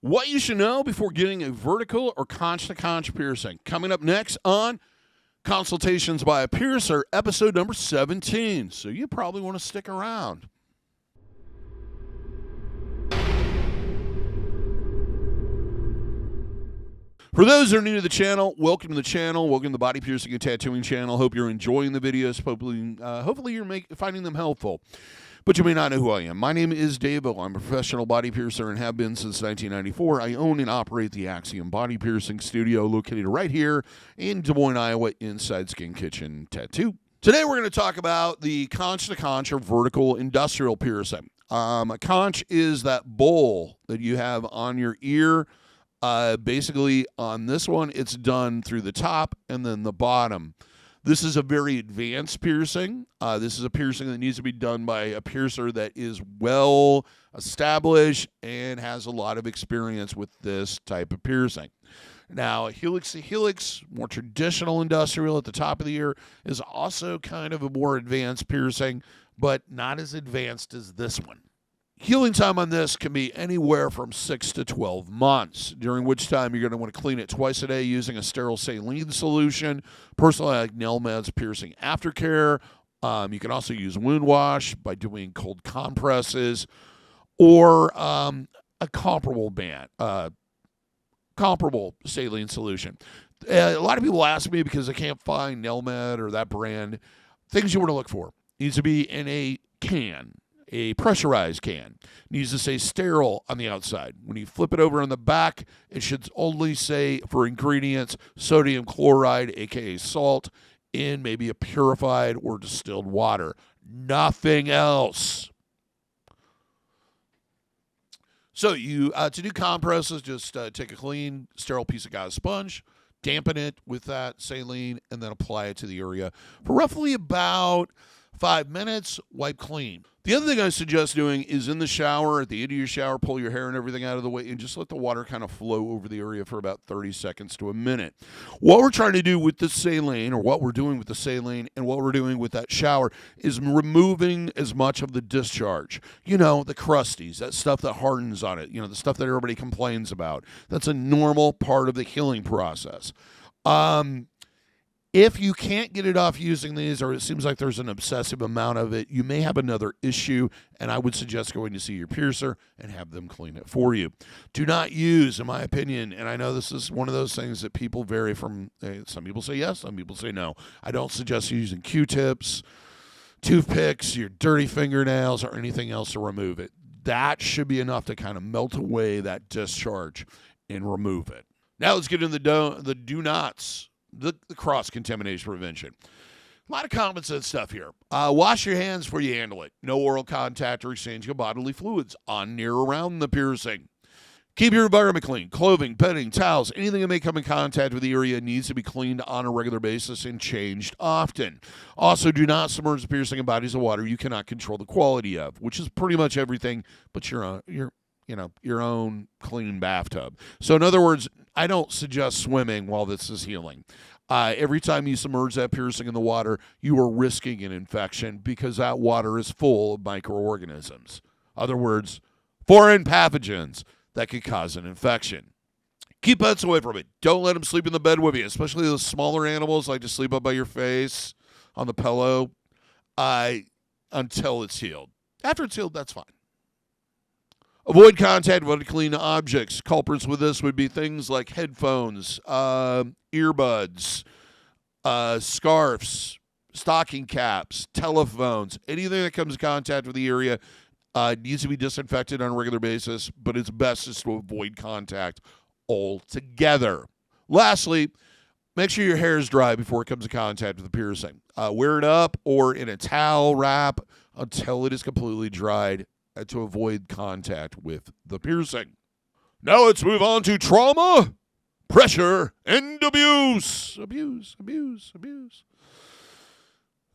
What you should know before getting a vertical or conch-to-conch piercing. Coming up next on Consultations by a Piercer, episode number 17. So you probably want to stick around. For those that are new to the channel, welcome to the channel. Welcome to the Body Piercing and Tattooing channel. Hope you're enjoying the videos. Hopefully you're finding them helpful. But you may not know who I am. My name is DaVo. I'm a professional body piercer and have been since 1994. I own and operate the Axiom Body Piercing Studio located right here in Des Moines, Iowa, inside Skin Kitchen Tattoo. Today we're going to talk about the conch-to-conch or vertical industrial piercing. A conch is that bowl that you have on your ear. Basically, on this one, it's done through the top and then the bottom. This is a very advanced piercing. This is a piercing that needs to be done by a piercer that is well established and has a lot of experience with this type of piercing. Now, helix to helix, more traditional industrial at the top of the ear, is also kind of a more advanced piercing, but not as advanced as this one. Healing time on this can be anywhere from 6 to 12 months, during which time you're going to want to clean it twice a day using a sterile saline solution, personalized nail meds piercing aftercare. You can also use wound wash by doing cold compresses or a comparable saline solution. A lot of people ask me because I can't find nail med or that brand. Things you want to look for. It needs to be in a can. A pressurized can. It needs to say sterile on the outside. When you flip it over on the back, it should only say for ingredients sodium chloride, aka salt, in maybe a purified or distilled water. Nothing else. So you to do compresses, just take a clean, sterile piece of gauze sponge, dampen it with that saline, and then apply it to the area for roughly about 5 minutes, wipe clean. The other thing I suggest doing is in the shower, at the end of your shower, pull your hair and everything out of the way and just let the water kind of flow over the area for about 30 seconds to a minute. What we're trying to do with the saline, or what we're doing with the saline and what we're doing with that shower, is removing as much of the discharge. You know, the crusties, that stuff that hardens on it, you know, the stuff that everybody complains about. That's a normal part of the healing process. If you can't get it off using these, or it seems like there's an obsessive amount of it, you may have another issue, and I would suggest going to see your piercer and have them clean it for you. Do not use, in my opinion, and I know this is one of those things that people vary from. Some people say yes, some people say no. I don't suggest using Q-tips, toothpicks, your dirty fingernails, or anything else to remove it. That should be enough to kind of melt away that discharge and remove it. Now let's get into the do nots. The cross-contamination prevention. A lot of common sense stuff here. Wash your hands before you handle it. No oral contact or exchange of bodily fluids on, near, around the piercing. Keep your environment clean. Clothing, bedding, towels, anything that may come in contact with the area needs to be cleaned on a regular basis and changed often. Also, do not submerge the piercing in bodies of water you cannot control the quality of, which is pretty much everything but your own clean bathtub. So in other words, I don't suggest swimming while this is healing. Every time you submerge that piercing in the water, you are risking an infection because that water is full of microorganisms. In other words, foreign pathogens that could cause an infection. Keep pets away from it. Don't let them sleep in the bed with you, especially those smaller animals like to sleep up by your face on the pillow until it's healed. After it's healed, that's fine. Avoid contact with unclean objects. Culprits with this would be things like headphones, earbuds, scarves, stocking caps, telephones. Anything that comes in contact with the area needs to be disinfected on a regular basis, but it's best just to avoid contact altogether. Lastly, make sure your hair is dry before it comes in contact with the piercing. Wear it up or in a towel wrap until it is completely dried, to avoid contact with the piercing. Now let's move on to trauma, pressure, and abuse. Abuse.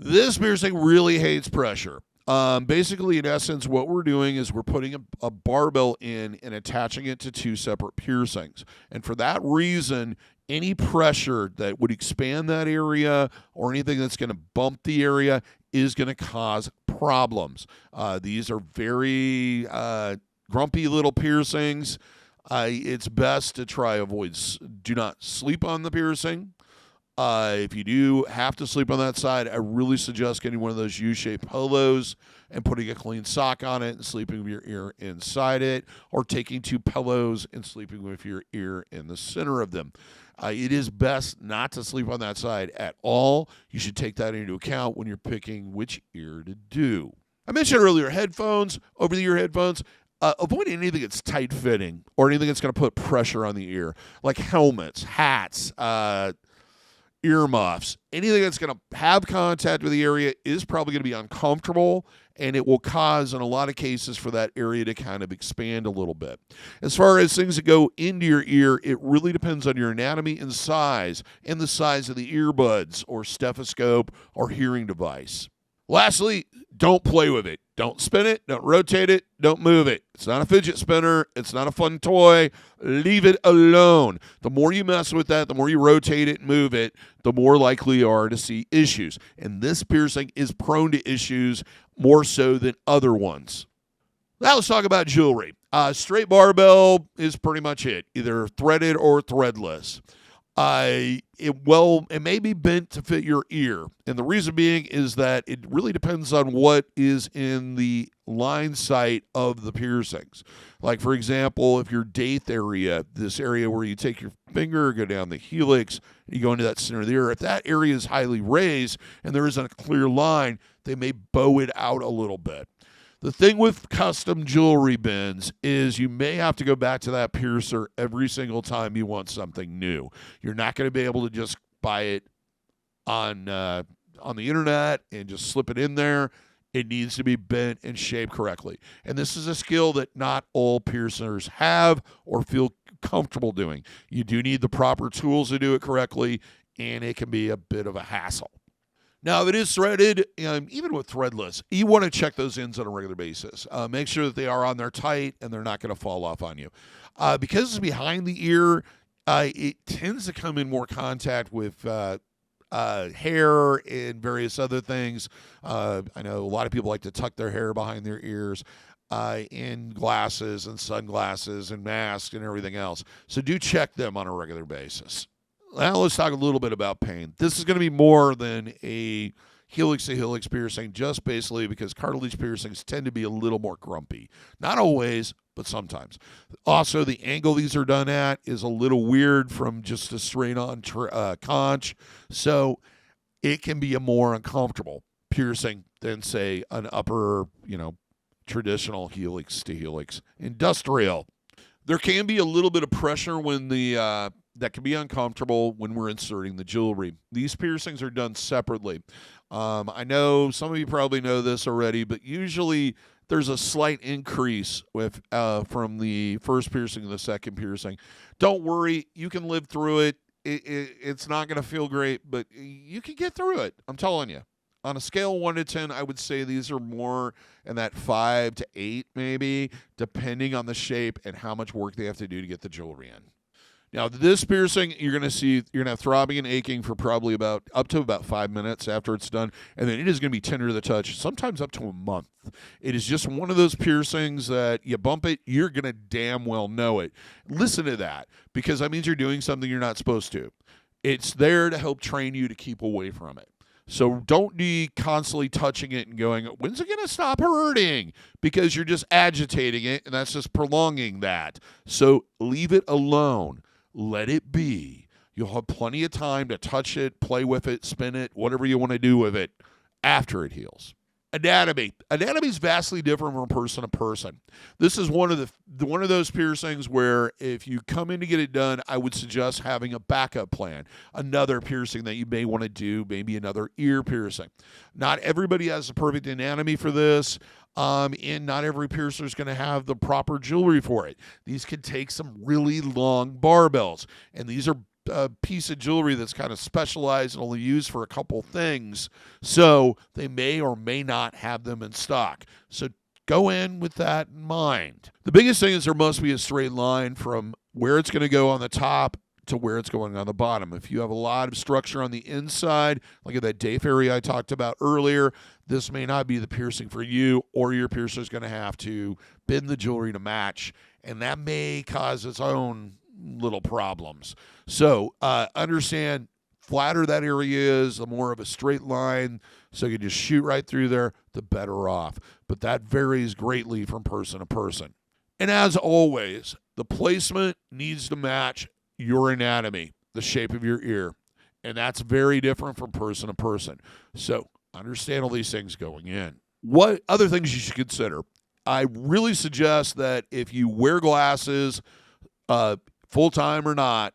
This piercing really hates pressure. Basically, in essence, what we're doing is we're putting a barbell in and attaching it to two separate piercings. And for that reason, any pressure that would expand that area or anything that's going to bump the area is going to cause problems. These are very grumpy little piercings. It's best to try do not sleep on the piercing. If you do have to sleep on that side, I really suggest getting one of those U-shaped pillows and putting a clean sock on it and sleeping with your ear inside it, or taking 2 pillows and sleeping with your ear in the center of them. It is best not to sleep on that side at all. You should take that into account when you're picking which ear to do. I mentioned earlier headphones, over-the-ear headphones. Avoid anything that's tight-fitting or anything that's going to put pressure on the ear, like helmets, hats, earmuffs. Anything that's going to have contact with the area is probably going to be uncomfortable, and it will cause, in a lot of cases, for that area to kind of expand a little bit. As far as things that go into your ear, it really depends on your anatomy and the size of the earbuds or stethoscope or hearing device. Lastly, don't play with it. Don't spin it. Don't rotate it. Don't move it. It's not a fidget spinner. It's not a fun toy. Leave it alone. The more you mess with that, the more you rotate it and move it, the more likely you are to see issues. And this piercing is prone to issues more so than other ones. Now let's talk about jewelry. Straight barbell is pretty much it, either threaded or threadless. It may be bent to fit your ear, and the reason being is that it really depends on what is in the line sight of the piercings. Like, for example, if your daith area, this area where you take your finger, go down the helix, and you go into that center of the ear, if that area is highly raised and there isn't a clear line, they may bow it out a little bit. The thing with custom jewelry bins is you may have to go back to that piercer every single time you want something new. You're not going to be able to just buy it on the internet and just slip it in there. It needs to be bent and shaped correctly. And this is a skill that not all piercers have or feel comfortable doing. You do need the proper tools to do it correctly, and it can be a bit of a hassle. Now, if it is threaded, even with threadless, you want to check those ends on a regular basis. Make sure that they are on there tight and they're not going to fall off on you. Because it's behind the ear, it tends to come in more contact with hair and various other things. I know a lot of people like to tuck their hair behind their ears, in glasses and sunglasses and masks and everything else. So do check them on a regular basis. Now let's talk a little bit about pain. This is going to be more than a helix-to-helix piercing, just basically because cartilage piercings tend to be a little more grumpy. Not always, but sometimes. Also, the angle these are done at is a little weird from just a straight-on conch, so it can be a more uncomfortable piercing than, say, an upper, traditional helix-to-helix industrial. There can be a little bit of pressure when that can be uncomfortable when we're inserting the jewelry. These piercings are done separately. I know some of you probably know this already, but usually there's a slight increase from the first piercing to the second piercing. Don't worry, you can live through it. It's not going to feel great, but you can get through it. I'm telling you. On a scale of 1 to 10, I would say these are more in that 5 to 8 maybe, depending on the shape and how much work they have to do to get the jewelry in. Now, this piercing, you're going to have throbbing and aching for probably up to about 5 minutes after it's done, and then it is going to be tender to the touch, sometimes up to a month. It is just one of those piercings that you bump it, you're going to damn well know it. Listen to that, because that means you're doing something you're not supposed to. It's there to help train you to keep away from it. So don't be constantly touching it and going, when's it going to stop hurting? Because you're just agitating it, and that's just prolonging that. So leave it alone. Let it be. You'll have plenty of time to touch it, play with it, spin it, whatever you want to do with it after it heals. Anatomy. Anatomy is vastly different from person to person. This is one of those piercings where if you come in to get it done, I would suggest having a backup plan. Another piercing that you may want to do, maybe another ear piercing. Not everybody has the perfect anatomy for this. And not every piercer is going to have the proper jewelry for it. These can take some really long barbells, and these are a piece of jewelry that's kind of specialized and only used for a couple things, so they may or may not have them in stock. So go in with that in mind. The biggest thing is there must be a straight line from where it's going to go on the top to where it's going on the bottom. If you have a lot of structure on the inside, like at that daith area I talked about earlier, this may not be the piercing for you, or your piercer is going to have to bend the jewelry to match, and that may cause its own little problems. So understand, flatter that area is, the more of a straight line, so you can just shoot right through there, the better off. But that varies greatly from person to person. And as always, the placement needs to match your anatomy, the shape of your ear. And that's very different from person to person. So understand all these things going in. What other things you should consider? I really suggest that if you wear glasses, full-time or not,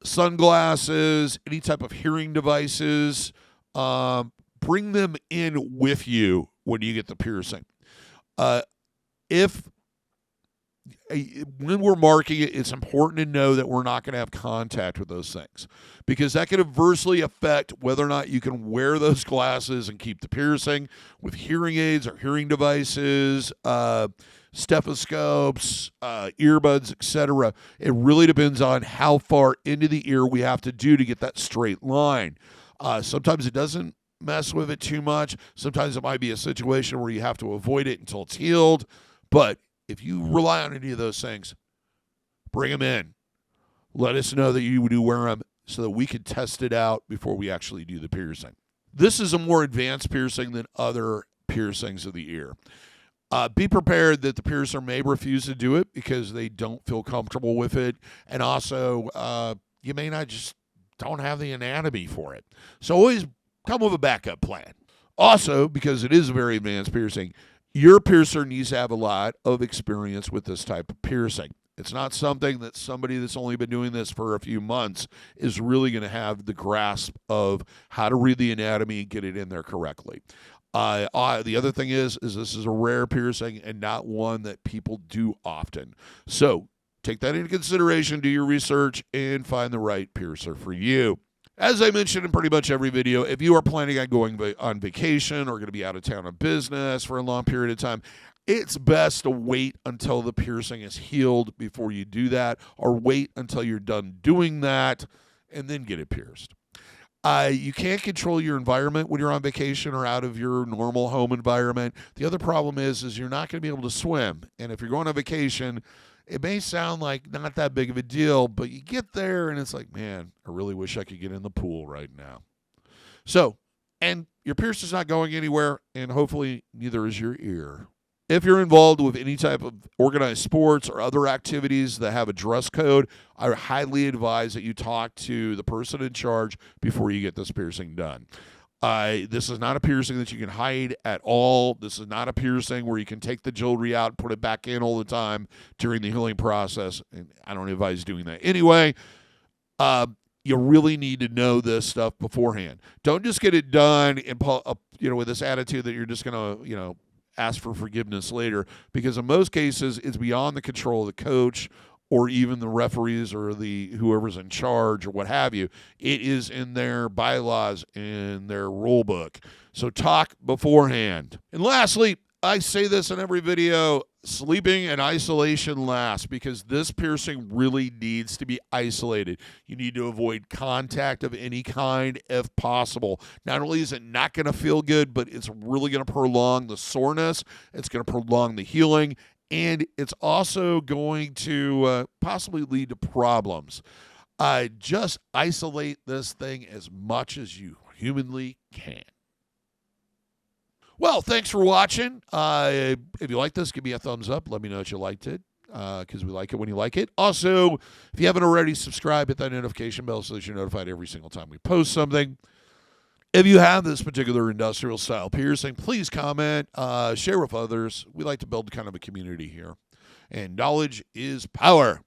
sunglasses, any type of hearing devices, bring them in with you when you get the piercing. When we're marking it, it's important to know that we're not going to have contact with those things, because that can adversely affect whether or not you can wear those glasses and keep the piercing. With hearing aids or hearing devices, stethoscopes, earbuds, etc., it really depends on how far into the ear we have to do to get that straight line. Sometimes it doesn't mess with it too much. Sometimes it might be a situation where you have to avoid it until it's healed. But if you rely on any of those things, bring them in. Let us know that you do wear them so that we can test it out before we actually do the piercing. This is a more advanced piercing than other piercings of the ear. Be prepared that the piercer may refuse to do it because they don't feel comfortable with it. And also, you may not just don't have the anatomy for it. So always come with a backup plan. Also, because it is a very advanced piercing, your piercer needs to have a lot of experience with this type of piercing. It's not something that somebody that's only been doing this for a few months is really going to have the grasp of how to read the anatomy and get it in there correctly. The other thing is this is a rare piercing and not one that people do often. So take that into consideration, do your research, and find the right piercer for you. As I mentioned in pretty much every video, if you are planning on going on vacation or going to be out of town on business for a long period of time, it's best to wait until the piercing is healed before you do that, or wait until you're done doing that and then get it pierced. You can't control your environment when you're on vacation or out of your normal home environment. The other problem is you're not going to be able to swim. And if you're going on vacation, it may sound like not that big of a deal, but you get there and it's like, man, I really wish I could get in the pool right now. So, and your piercer's not going anywhere, and hopefully neither is your ear. If you're involved with any type of organized sports or other activities that have a dress code, I highly advise that you talk to the person in charge before you get this piercing done. This is not a piercing that you can hide at all. This is not a piercing where you can take the jewelry out and put it back in all the time during the healing process. And I don't advise doing that anyway. You really need to know this stuff beforehand. Don't just get it done and with this attitude that you're just going to ask for forgiveness later, because in most cases it's beyond the control of the coach or even the referees or the whoever's in charge or what have you. It is in their bylaws, in their rule book. So talk beforehand. And lastly, I say this in every video, sleeping and isolation last, because this piercing really needs to be isolated. You need to avoid contact of any kind if possible. Not only is it not going to feel good, but it's really going to prolong the soreness. It's going to prolong the healing. And it's also going to possibly lead to problems. Just isolate this thing as much as you humanly can. Well, thanks for watching. If you like this, give me a thumbs up. Let me know that you liked it, because we like it when you like it. Also, if you haven't already, subscribe, hit that notification bell so that you're notified every single time we post something. If you have this particular industrial style piercing, please comment, share with others. We like to build kind of a community here. And knowledge is power.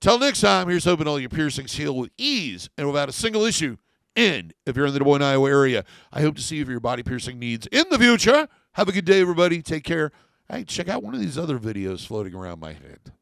Till next time, here's hoping all your piercings heal with ease and without a single issue. And if you're in the Des Moines, Iowa area, I hope to see you for your body piercing needs in the future. Have a good day, everybody. Take care. Hey, check out one of these other videos floating around my head.